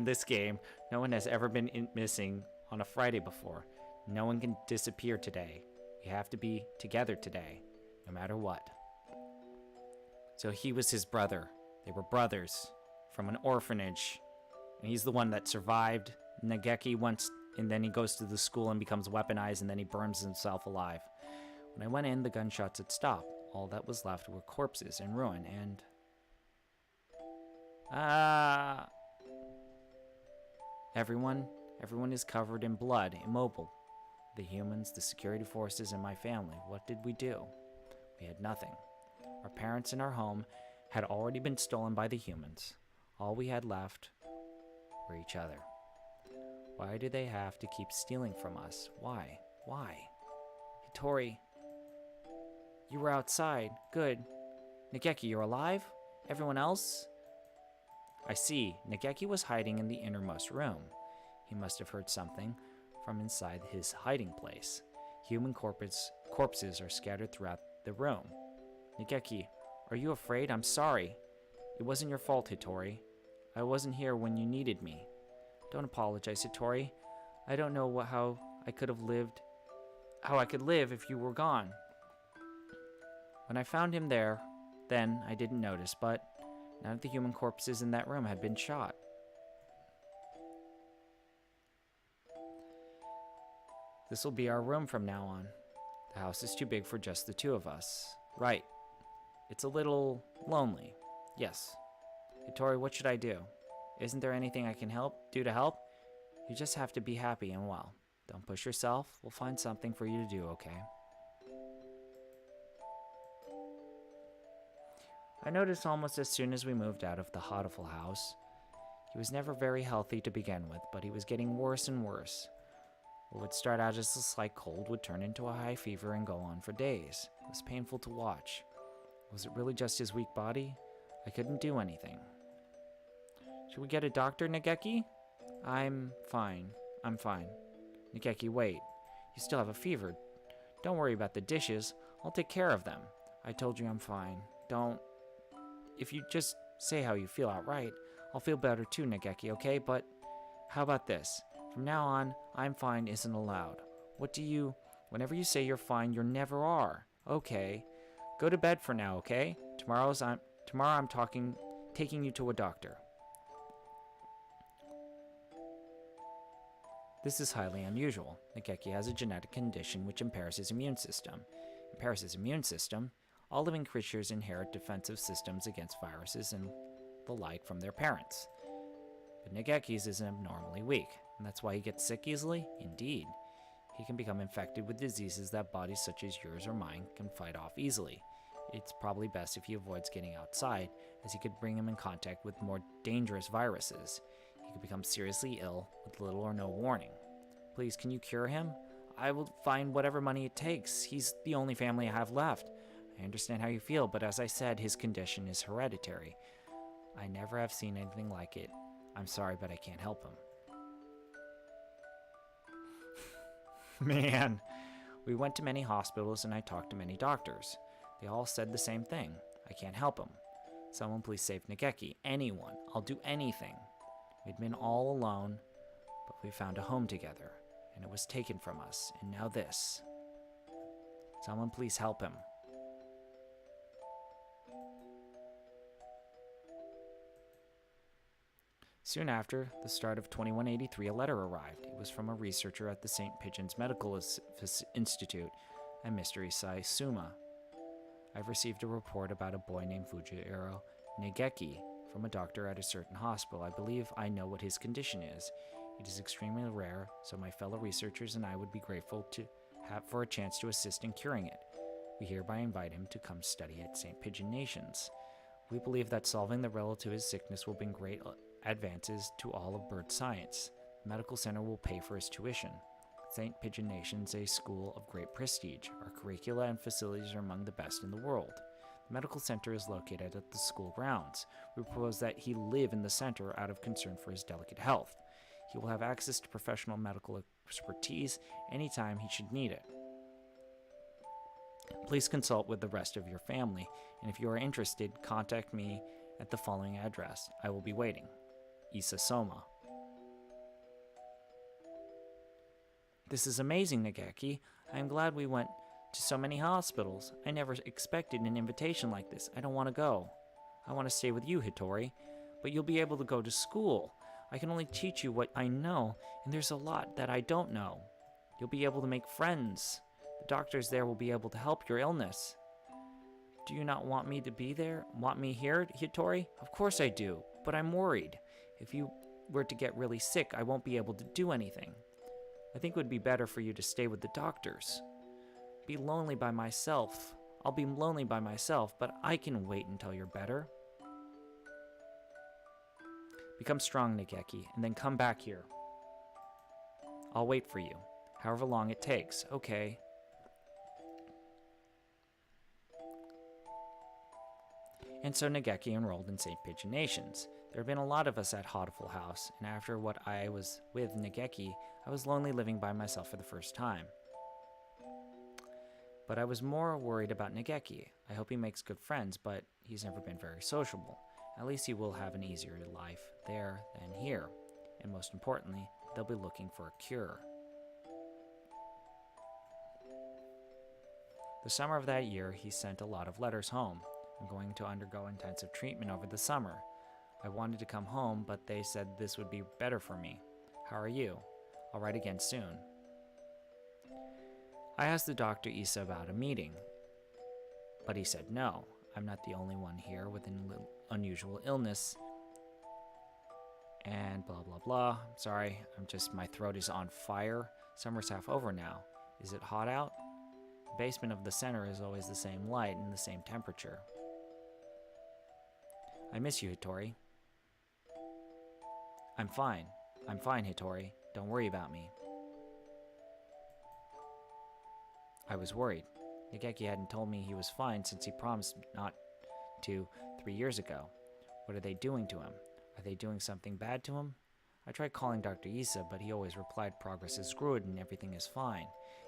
this game. No one has ever been missing on a Friday before. No one can disappear today. We have to be together today, no matter what. So he was his brother. They were brothers from an orphanage. And he's the one that survived Nageki once, and then he goes to the school and becomes weaponized, and then he burns himself alive. When I went in, the gunshots had stopped. All that was left were corpses and ruin, and... Everyone is covered in blood, immobile. The humans, the security forces, and my family. What did we do? We had nothing. Our parents and our home had already been stolen by the humans. All we had left were each other. Why do they have to keep stealing from us? Why? Why? Hattori, you were outside. Good. Nageki, you're alive? Everyone else? I see. Nageki was hiding in the innermost room. He must have heard something from inside his hiding place. Human corpses are scattered throughout the room. Nageki, are you afraid? I'm sorry. It wasn't your fault, Hattori. I wasn't here when you needed me. Don't apologize, Hattori. I don't know how I could live if you were gone. When I found him there, then I didn't notice, but none of the human corpses in that room had been shot. This will be our room from now on. The house is too big for just the 2 of us. Right. It's a little lonely. Yes. Hattori, what should I do? Isn't there anything I can do to help? You just have to be happy and well. Don't push yourself. We'll find something for you to do, okay? I noticed almost as soon as we moved out of the Hatoful house. He was never very healthy to begin with, but he was getting worse and worse. What would start out as a slight cold would turn into a high fever and go on for days. It was painful to watch. Was it really just his weak body? I couldn't do anything. Should we get a doctor, Nageki? I'm fine. Nageki, wait. You still have a fever. Don't worry about the dishes. I'll take care of them. I told you I'm fine. If you just say how you feel outright, I'll feel better too, Nageki, okay? But how about this? From now on, I'm fine isn't allowed. Whenever you say you're fine, you never are. Okay. Go to bed for now, okay? Tomorrow I'm taking you to a doctor. This is highly unusual. Nageki has a genetic condition which impairs his immune system. Impairs his immune system? All living creatures inherit defensive systems against viruses and the like from their parents. But Nageki's is abnormally weak, and that's why he gets sick easily? Indeed. He can become infected with diseases that bodies such as yours or mine can fight off easily. It's probably best if he avoids getting outside, as he could bring him in contact with more dangerous viruses. He could become seriously ill with little or no warning. Please, can you cure him? I will find whatever money it takes. He's the only family I have left. I understand how you feel, but as I said, his condition is hereditary. I never have seen anything like it. I'm sorry, but I can't help him. Man, we went to many hospitals and I talked to many doctors. They all said the same thing. I can't help him. Someone please save Nageki. Anyone. I'll do anything. We'd been all alone, but we found a home together, and it was taken from us, and now this. Someone please help him. Soon after the start of 2183, a letter arrived. It was from a researcher at the St. Pigeon's Medical Institute, a Mystery Saisuma. I've received a report about a boy named Fujiro Nageki from a doctor at a certain hospital. I believe I know what his condition is. It is extremely rare, so my fellow researchers and I would be grateful to have for a chance to assist in curing it. We hereby invite him to come study at St. Pigeon Nations. We believe that solving the riddle to his sickness will bring great advances to all of bird science. The medical center will pay for his tuition. St. Pigeon Nations is a school of great prestige. Our curricula and facilities are among the best in the world. The medical center is located at the school grounds. We propose that he live in the center out of concern for his delicate health. He will have access to professional medical expertise anytime he should need it. Please consult with the rest of your family, and if you are interested, contact me at the following address. I will be waiting. Issa Soma. This is amazing, Nageki. I am glad we went to so many hospitals. I never expected an invitation like this. I don't want to go. I want to stay with you, Hitori. But you'll be able to go to school. I can only teach you what I know, and there's a lot that I don't know. You'll be able to make friends. The doctors there will be able to help your illness. Do you not want me to be there? Want me here, Hitori? Of course I do, but I'm worried. If you were to get really sick, I won't be able to do anything. I think it would be better for you to stay with the doctors. Be lonely by myself. I'll be lonely by myself, but I can wait until you're better. Become strong, Nageki, and then come back here. I'll wait for you, however long it takes. Okay. And so Nageki enrolled in St. Pigeon Nations. There have been a lot of us at Hatoful House, and after what I was with Nageki, I was lonely living by myself for the first time. But I was more worried about Nageki. I hope he makes good friends, but he's never been very sociable. At least he will have an easier life there than here. And most importantly, they'll be looking for a cure. The summer of that year, he sent a lot of letters home. I'm going to undergo intensive treatment over the summer. I wanted to come home, but they said this would be better for me. How are you? I'll write again soon. I asked the Dr. Issa about a meeting, but he said no. I'm not the only one here with an unusual illness. And blah, blah, blah. Sorry, my throat is on fire. Summer's half over now. Is it hot out? The basement of the center is always the same light and the same temperature. I miss you, Hitori. I'm fine. I'm fine, Hitori. Don't worry about me. I was worried. Nageki hadn't told me he was fine since he promised not to 3 years ago. What are they doing to him? Are they doing something bad to him? I tried calling Dr. Issa, but he always replied progress is good and everything is fine.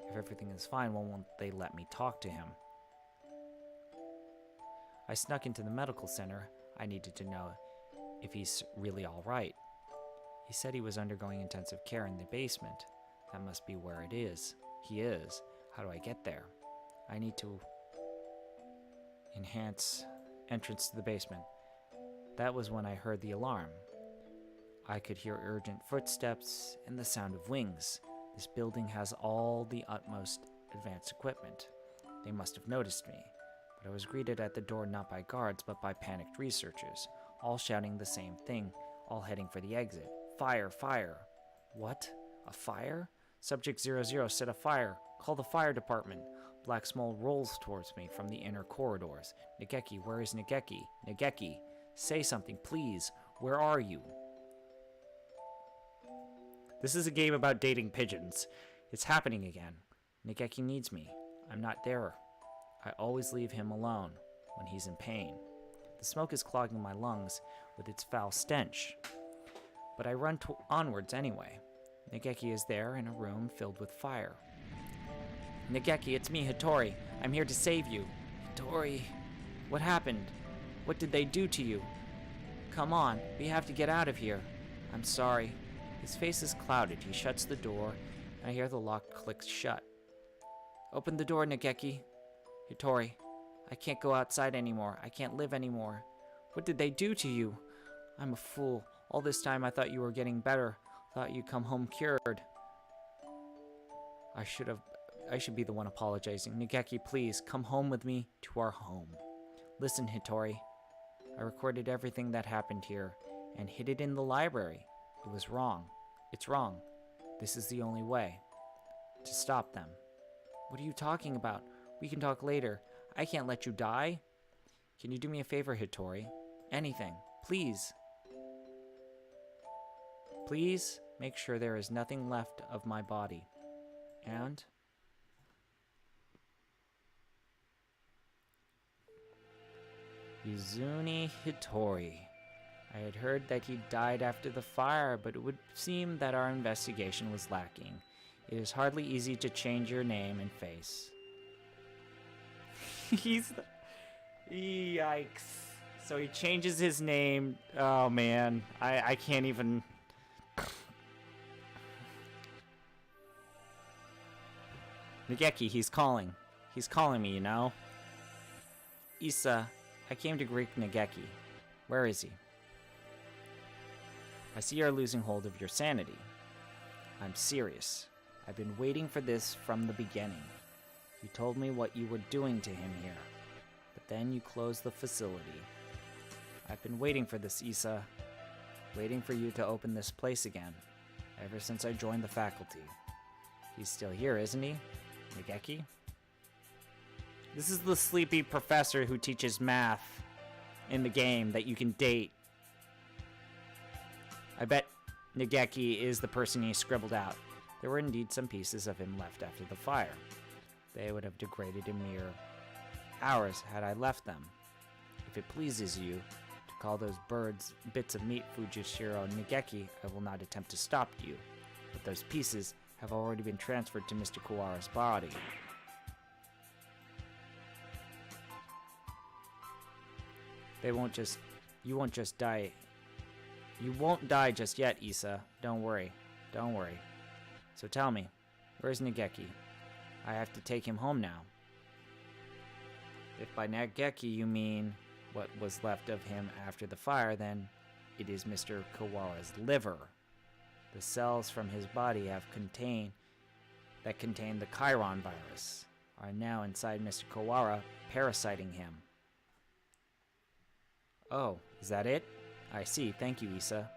If everything is fine, why won't they let me talk to him? I snuck into the medical center. I needed to know if he's really all right. He said he was undergoing intensive care in the basement. That must be where it is. He is. How do I get there? I need to enhance entrance to the basement. That was when I heard the alarm. I could hear urgent footsteps and the sound of wings. This building has all the utmost advanced equipment. They must have noticed me, but I was greeted at the door not by guards, but by panicked researchers, all shouting the same thing, all heading for the exit. Fire, fire. What? A fire? Subject 00 set a fire. Call the fire department. Black Smole rolls towards me from the inner corridors. Nageki, where is Nageki? Nageki, say something, please. Where are you? This is a game about dating pigeons. It's happening again. Nageki needs me. I'm not there. I always leave him alone when he's in pain. The smoke is clogging my lungs with its foul stench. But I run onwards anyway. Nageki is there in a room filled with fire. Nageki, it's me, Hitori. I'm here to save you. Hitori, what happened? What did they do to you? Come on, we have to get out of here. I'm sorry. His face is clouded. He shuts the door, and I hear the lock click shut. Open the door, Nageki. Hitori, I can't go outside anymore. I can't live anymore. What did they do to you? I'm a fool. All this time I thought you were getting better. Thought you'd come home cured. I should be the one apologizing. Nageki, please, come home with me to our home. Listen, Hitori. I recorded everything that happened here and hid it in the library. It was wrong. It's wrong. This is the only way to stop them. What are you talking about? We can talk later. I can't let you die. Can you do me a favor, Hitori? Anything. Please. Please make sure there is nothing left of my body. And Izuni Hitori. I had heard that he died after the fire, but it would seem that our investigation was lacking. It is hardly easy to change your name and face. Yikes. So he changes his name. Oh man, I can't even. Nageki, he's calling. He's calling me, you know? Issa, I came to greet Nageki. Where is he? I see you're losing hold of your sanity. I'm serious. I've been waiting for this from the beginning. You told me what you were doing to him here, but then you closed the facility. I've been waiting for this, Issa. Waiting for you to open this place again, ever since I joined the faculty. He's still here, isn't he? Nageki? This is the sleepy professor who teaches math in the game that you can date. I bet Nageki is the person he scribbled out. There were indeed some pieces of him left after the fire. They would have degraded in mere hours had I left them. If it pleases you to call those birds bits of meat, Fujishiro Nageki, I will not attempt to stop you. But those pieces have already been transferred to Mr. Kuwara's body. You won't just die. You won't die just yet, Issa. Don't worry. Don't worry. So tell me, where's Nageki? I have to take him home now. If by Nageki you mean what was left of him after the fire, then it is Mr. Kuwara's liver. The cells from his body that contain the Chiron virus are now inside Mr. Kuwara, parasiting him. Oh, is that it? I see, thank you, Issa.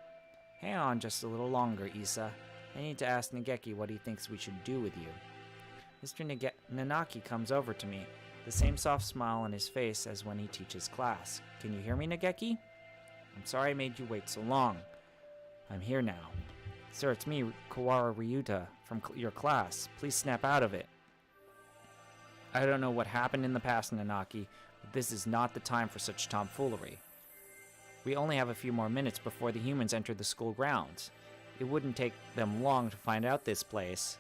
Hang on just a little longer, Issa. I need to ask Nageki what he thinks we should do with you. Mr. Nanaki comes over to me, the same soft smile on his face as when he teaches class. Can you hear me, Nageki? I'm sorry I made you wait so long. I'm here now. Sir, it's me, Kuwara Ryuta, from your class. Please snap out of it. I don't know what happened in the past, Nanaki, but this is not the time for such tomfoolery. We only have a few more minutes before the humans enter the school grounds. It wouldn't take them long to find out this place.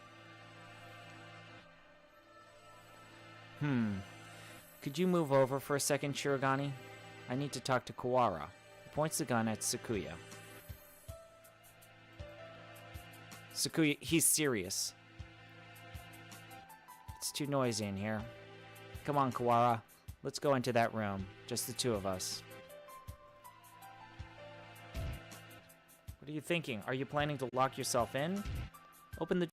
Could you move over for a second, Shirogane? I need to talk to Kuwara. He points the gun at Sakuya. Sakuya, he's serious. It's too noisy in here. Come on, Kuwara. Let's go into that room. Just the two of us. What are you thinking? Are you planning to lock yourself in? Open the